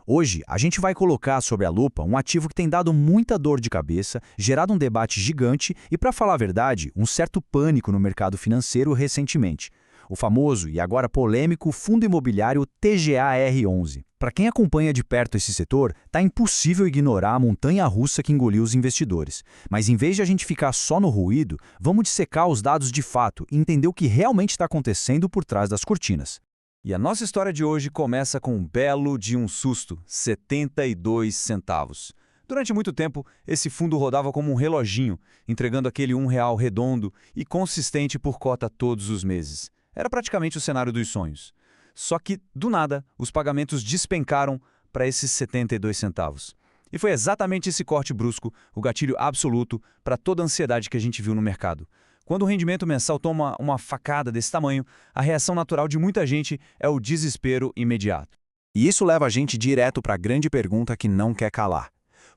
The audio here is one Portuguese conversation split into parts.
Hoje, a gente vai colocar sobre a lupa um ativo que tem dado muita dor de cabeça, gerado um debate gigante e, para falar a verdade, um certo pânico no mercado financeiro recentemente. O famoso e agora polêmico fundo imobiliário TGAR11. Para quem acompanha de perto esse setor, tá impossível ignorar a montanha-russa que engoliu os investidores. Mas em vez de a gente ficar só no ruído, vamos dissecar os dados de fato e entender o que realmente está acontecendo por trás das cortinas. E a nossa história de hoje começa com um belo de um susto, 72 centavos. Durante muito tempo, esse fundo rodava como um reloginho, entregando aquele R$ 1 redondo e consistente por cota todos os meses. Era praticamente o cenário dos sonhos. Só que, do nada, os pagamentos despencaram para esses 72 centavos. E foi exatamente esse corte brusco, o gatilho absoluto para toda a ansiedade que a gente viu no mercado. Quando o rendimento mensal toma uma facada desse tamanho, a reação natural de muita gente é o desespero imediato. E isso leva a gente direto para a grande pergunta que não quer calar.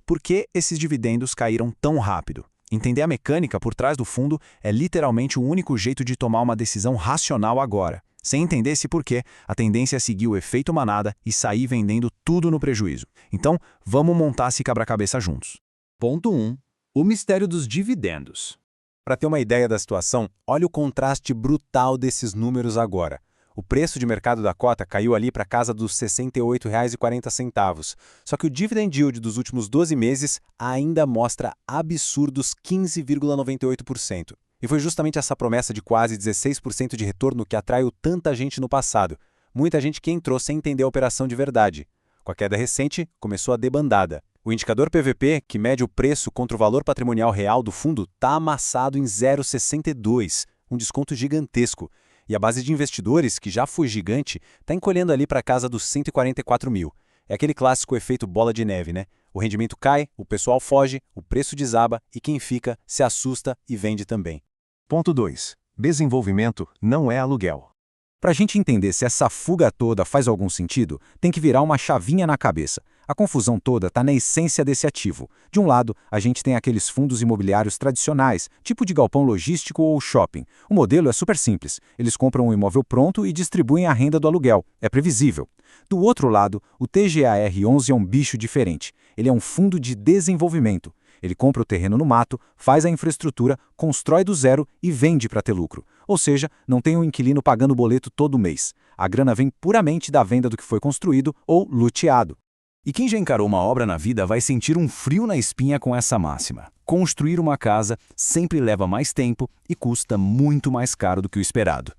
Por que esses dividendos caíram tão rápido? Entender a mecânica por trás do fundo é literalmente o único jeito de tomar uma decisão racional agora. Sem entender esse porquê, a tendência é seguir o efeito manada e sair vendendo tudo no prejuízo. Então, vamos montar esse quebra-cabeça juntos. Ponto 1. O mistério dos dividendos. Para ter uma ideia da situação, olha o contraste brutal desses números agora. O preço de mercado da cota caiu ali para casa dos R$ 68,40. Só que o dividend yield dos últimos 12 meses ainda mostra absurdos 15,98%. E foi justamente essa promessa de quase 16% de retorno que atraiu tanta gente no passado. Muita gente que entrou sem entender a operação de verdade. Com a queda recente, começou a debandada. O indicador PVP, que mede o preço contra o valor patrimonial real do fundo, está amassado em 0,62, um desconto gigantesco. E a base de investidores, que já foi gigante, está encolhendo ali para casa dos 144 mil. É aquele clássico efeito bola de neve, né? O rendimento cai, o pessoal foge, o preço desaba e quem fica se assusta e vende também. Ponto 2. Desenvolvimento não é aluguel. Para a gente entender se essa fuga toda faz algum sentido, tem que virar uma chavinha na cabeça. A confusão toda está na essência desse ativo. De um lado, a gente tem aqueles fundos imobiliários tradicionais, tipo de galpão logístico ou shopping. O modelo é super simples. Eles compram um imóvel pronto e distribuem a renda do aluguel. É previsível. Do outro lado, o TGAR11 é um bicho diferente. Ele é um fundo de desenvolvimento. Ele compra o terreno no mato, faz a infraestrutura, constrói do zero e vende para ter lucro. Ou seja, não tem um inquilino pagando boleto todo mês. A grana vem puramente da venda do que foi construído ou luteado. E quem já encarou uma obra na vida vai sentir um frio na espinha com essa máxima. Construir uma casa sempre leva mais tempo e custa muito mais caro do que o esperado.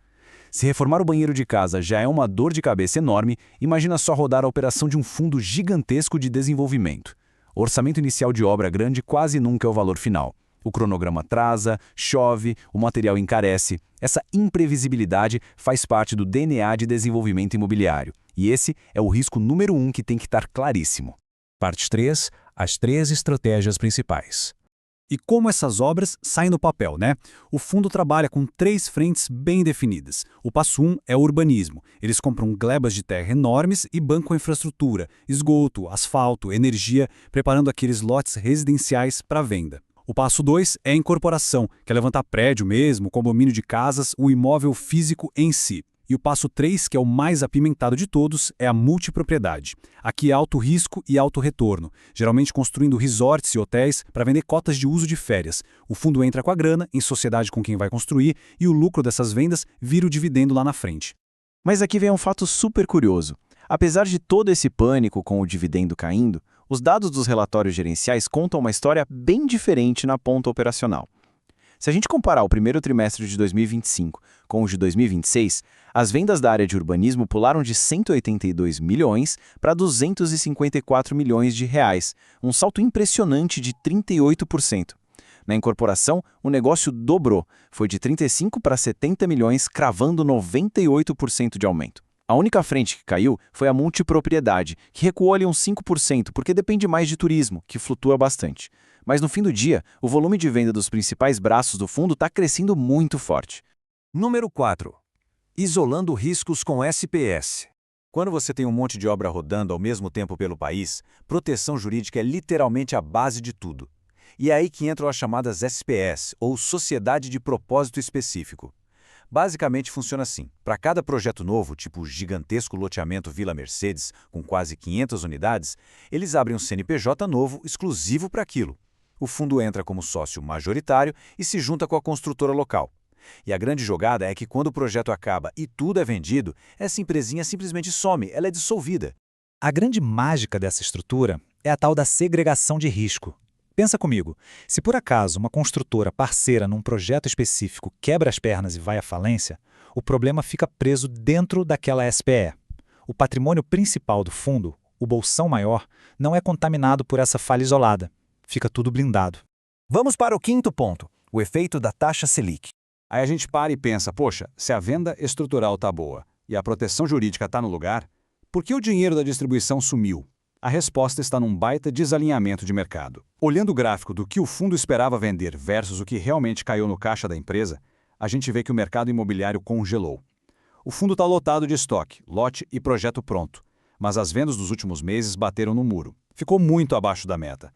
Se reformar o banheiro de casa já é uma dor de cabeça enorme, imagina só rodar a operação de um fundo gigantesco de desenvolvimento. O orçamento inicial de obra grande quase nunca é o valor final. O cronograma atrasa, chove, o material encarece. Essa imprevisibilidade faz parte do DNA de desenvolvimento imobiliário. E esse é o risco número 1 que tem que estar claríssimo. Parte 3. As 3 estratégias principais. E como essas obras saem no papel, né? O fundo trabalha com 3 frentes bem definidas. O passo 1 é o urbanismo. Eles compram glebas de terra enormes e bancam a infraestrutura, esgoto, asfalto, energia, preparando aqueles lotes residenciais para venda. O passo 2 é a incorporação, que é levantar prédio mesmo, condomínio de casas, o imóvel físico em si. E o passo 3, que é o mais apimentado de todos, é a multipropriedade. Aqui é alto risco e alto retorno, geralmente construindo resorts e hotéis para vender cotas de uso de férias. O fundo entra com a grana, em sociedade com quem vai construir, e o lucro dessas vendas vira o dividendo lá na frente. Mas aqui vem um fato super curioso. Apesar de todo esse pânico com o dividendo caindo, os dados dos relatórios gerenciais contam uma história bem diferente na ponta operacional. Se a gente comparar o primeiro trimestre de 2025 com o de 2026, as vendas da área de urbanismo pularam de 182 milhões para 254 milhões de reais, um salto impressionante de 38%. Na incorporação, o negócio dobrou, foi de 35 para 70 milhões, cravando 98% de aumento. A única frente que caiu foi a multipropriedade, que recuou ali uns 5%, porque depende mais de turismo, que flutua bastante. Mas no fim do dia, o volume de venda dos principais braços do fundo está crescendo muito forte. Número 4. Isolando riscos com SPS. Quando você tem um monte de obra rodando ao mesmo tempo pelo país, proteção jurídica é literalmente a base de tudo. E é aí que entram as chamadas SPS, ou Sociedade de Propósito Específico. Basicamente funciona assim. Para cada projeto novo, tipo o gigantesco loteamento Vila Mercedes, com quase 500 unidades, eles abrem um CNPJ novo exclusivo para aquilo. O fundo entra como sócio majoritário e se junta com a construtora local. E a grande jogada é que quando o projeto acaba e tudo é vendido, essa empresinha simplesmente some, ela é dissolvida. A grande mágica dessa estrutura é a tal da segregação de risco. Pensa comigo, se por acaso uma construtora parceira num projeto específico quebra as pernas e vai à falência, o problema fica preso dentro daquela SPE. O patrimônio principal do fundo, o bolsão maior, não é contaminado por essa falha isolada. Fica tudo blindado. Vamos para o quinto ponto, o efeito da taxa Selic. Aí a gente para e pensa, poxa, se a venda estrutural está boa e a proteção jurídica está no lugar, por que o dinheiro da distribuição sumiu? A resposta está num baita desalinhamento de mercado. Olhando o gráfico do que o fundo esperava vender versus o que realmente caiu no caixa da empresa, a gente vê que o mercado imobiliário congelou. O fundo está lotado de estoque, lote e projeto pronto, mas as vendas dos últimos meses bateram no muro. Ficou muito abaixo da meta.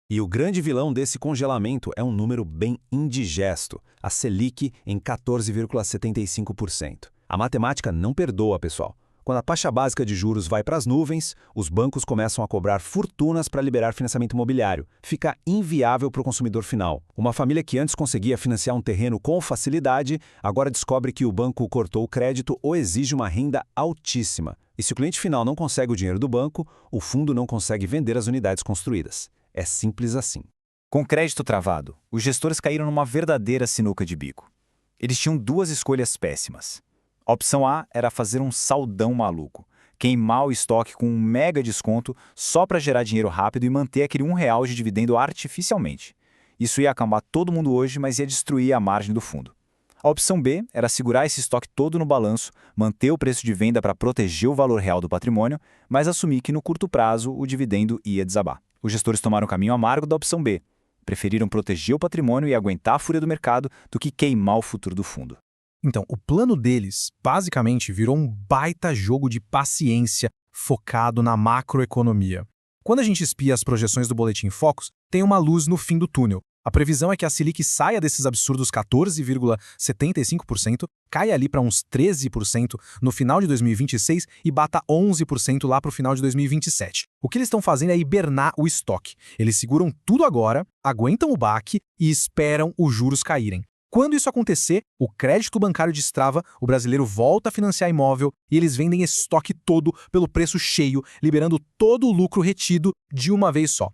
E o grande vilão desse congelamento é um número bem indigesto, a Selic em 14,75%. A matemática não perdoa, pessoal. Quando a taxa básica de juros vai para as nuvens, os bancos começam a cobrar fortunas para liberar financiamento imobiliário. Fica inviável para o consumidor final. Uma família que antes conseguia financiar um terreno com facilidade, agora descobre que o banco cortou o crédito ou exige uma renda altíssima. E se o cliente final não consegue o dinheiro do banco, o fundo não consegue vender as unidades construídas. É simples assim. Com crédito travado, os gestores caíram numa verdadeira sinuca de bico. Eles tinham duas escolhas péssimas. A opção A era fazer um saldão maluco, queimar o estoque com um mega desconto só para gerar dinheiro rápido e manter aquele R$1 de dividendo artificialmente. Isso ia acalmar todo mundo hoje, mas ia destruir a margem do fundo. A opção B era segurar esse estoque todo no balanço, manter o preço de venda para proteger o valor real do patrimônio, mas assumir que no curto prazo o dividendo ia desabar. Os gestores tomaram o caminho amargo da opção B. Preferiram proteger o patrimônio e aguentar a fúria do mercado do que queimar o futuro do fundo. Então, o plano deles, basicamente, virou um baita jogo de paciência focado na macroeconomia. Quando a gente espia as projeções do Boletim Focus, tem uma luz no fim do túnel. A previsão é que a Selic saia desses absurdos 14,75%, caia ali para uns 13% no final de 2026 e bata 11% lá para o final de 2027. O que eles estão fazendo é hibernar o estoque. Eles seguram tudo agora, aguentam o baque e esperam os juros caírem. Quando isso acontecer, o crédito bancário destrava, o brasileiro volta a financiar imóvel e eles vendem estoque todo pelo preço cheio, liberando todo o lucro retido de uma vez só.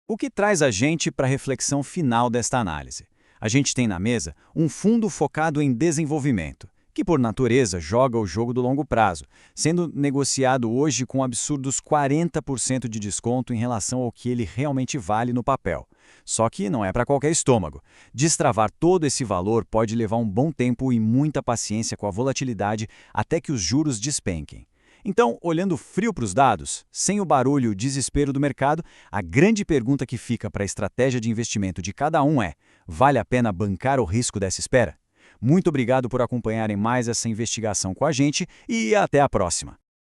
O que traz a gente para a reflexão final desta análise? A gente tem na mesa um fundo focado em desenvolvimento, que por natureza joga o jogo do longo prazo, sendo negociado hoje com absurdos 40% de desconto em relação ao que ele realmente vale no papel. Só que não é para qualquer estômago. Destravar todo esse valor pode levar um bom tempo e muita paciência com a volatilidade até que os juros despenquem. Então, olhando frio para os dados, sem o barulho e o desespero do mercado, a grande pergunta que fica para a estratégia de investimento de cada um é: vale a pena bancar o risco dessa espera? Muito obrigado por acompanharem mais essa investigação com a gente e até a próxima!